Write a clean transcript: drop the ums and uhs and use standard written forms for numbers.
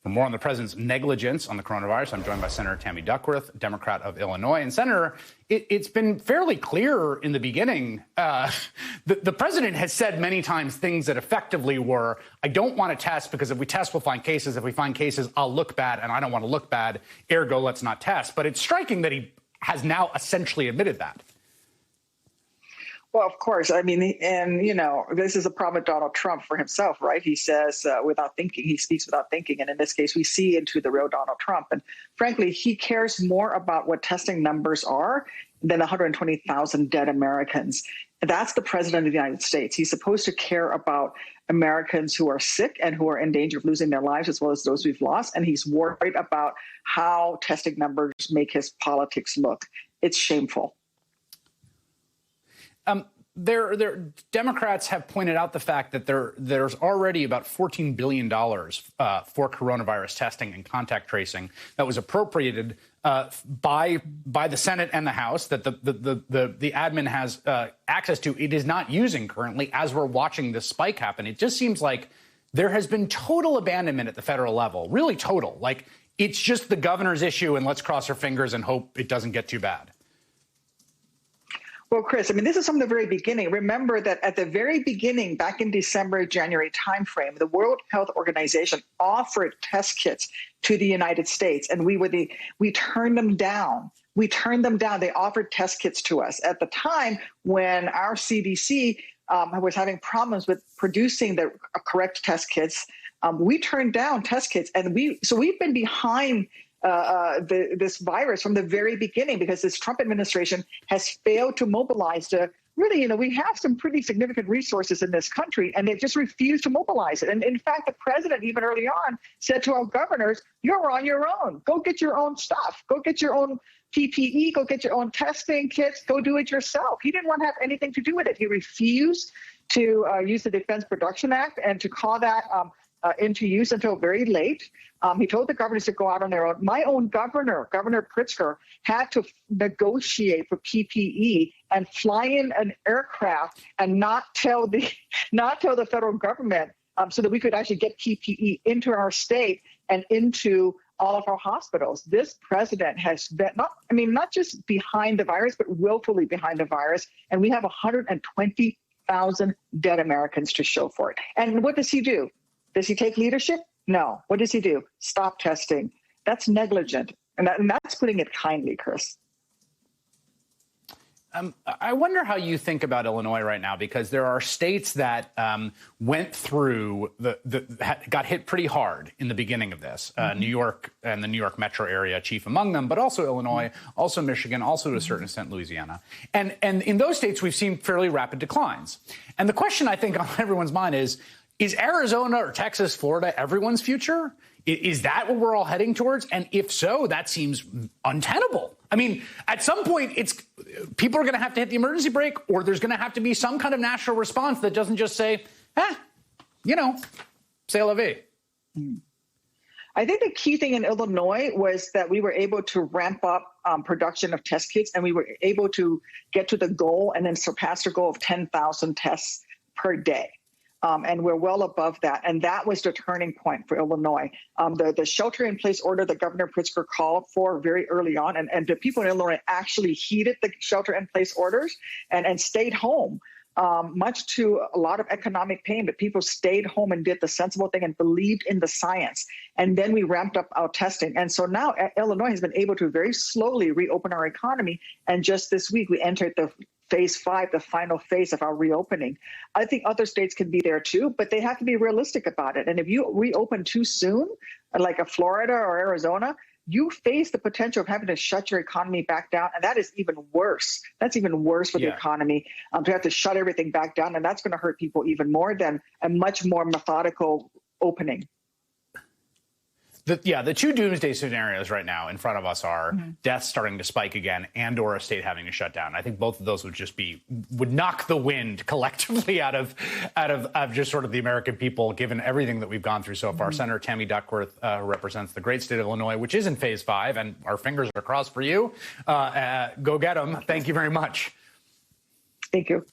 For more on the president's negligence on the coronavirus, I'm joined by Senator Tammy Duckworth, Democrat of Illinois. And Senator, it's been fairly clear in the beginning. The president has said many times things that effectively were, I don't want to test because if we test, we'll find cases. If we find cases, I'll look bad, and I don't want to look bad. Ergo, let's not test. But it's striking that he has now essentially admitted that. Well, of course. I mean, and, you know, this is a problem with Donald Trump for himself, right? He says without thinking, he speaks without thinking. And in this case, we see into the real Donald Trump. And frankly, he cares more about what testing numbers are than 120,000 dead Americans. That's the president of the United States. He's supposed to care about Americans who are sick and who are in danger of losing their lives, as well as those we've lost. And he's worried about how testing numbers make his politics look. It's shameful. Democrats have pointed out the fact that there's already about $14 billion for coronavirus testing and contact tracing that was appropriated by the Senate and the House that the admin has access to. It is not using currently as we're watching this spike happen. It just seems like there has been total abandonment at the federal level, really total. Like it's just the governor's issue, and let's cross our fingers and hope it doesn't get too bad. Well, Chris, I mean, this is from the very beginning. Remember that at the very beginning, back in December, January timeframe, the World Health Organization offered test kits to the United States, and we turned them down. We turned them down. They offered test kits to us at the time when our CDC was having problems with producing the correct test kits. We turned down test kits, and we've been behind this virus from the very beginning because this Trump administration has failed to mobilize to really, we have some pretty significant resources in this country, and they just refuse to mobilize it. And in fact, the president, even early on, said to our governors, you're on your own. Go get your own stuff. Go get your own PPE. Go get your own testing kits. Go do it yourself. He didn't want to have anything to do with it. He refused to use the Defense Production Act and to call that into use until very late. He told the governors to go out on their own. My own governor, Governor Pritzker, had to negotiate for PPE and fly in an aircraft and not tell the federal government so that we could actually get PPE into our state and into all of our hospitals. This president has been not just behind the virus, but willfully behind the virus. And we have 120,000 dead Americans to show for it. And what does he do? Does he take leadership? No. What does he do? Stop testing. That's negligent. And that's putting it kindly, Chris. I wonder how you think about Illinois right now, because there are states that went through got hit pretty hard in the beginning of this. New York and the New York metro area, chief among them, but also Illinois, also Michigan, also to a certain extent Louisiana. And in those states, we've seen fairly rapid declines. And the question I think on everyone's mind is Arizona or Texas, Florida, everyone's future? Is that what we're all heading towards? And if so, that seems untenable. I mean, at some point, people are going to have to hit the emergency brake, or there's going to have to be some kind of national response that doesn't just say, c'est la vie. I think the key thing in Illinois was that we were able to ramp up production of test kits, and we were able to get to the goal and then surpass the goal of 10,000 tests per day. And we're well above that. And that was the turning point for Illinois. The shelter-in-place order that Governor Pritzker called for very early on, and the people in Illinois actually heeded the shelter-in-place orders and stayed home, much to a lot of economic pain. But people stayed home and did the sensible thing and believed in the science. And then we ramped up our testing. And so now Illinois has been able to very slowly reopen our economy. And just this week, we entered the phase 5, the final phase of our reopening. I think other states can be there too, but they have to be realistic about it. And if you reopen too soon, like a Florida or Arizona, you face the potential of having to shut your economy back down. And that is even worse. That's even worse for the economy, to have to shut everything back down. And that's going to hurt people even more than a much more methodical opening. The two doomsday scenarios right now in front of us are deaths starting to spike again and or a state having to shut down. I think both of those would knock the wind collectively out of just sort of the American people, given everything that we've gone through so far. Senator Tammy Duckworth represents the great state of Illinois, which is in phase 5, and our fingers are crossed for you. Go get them. Thank you very much. Thank you.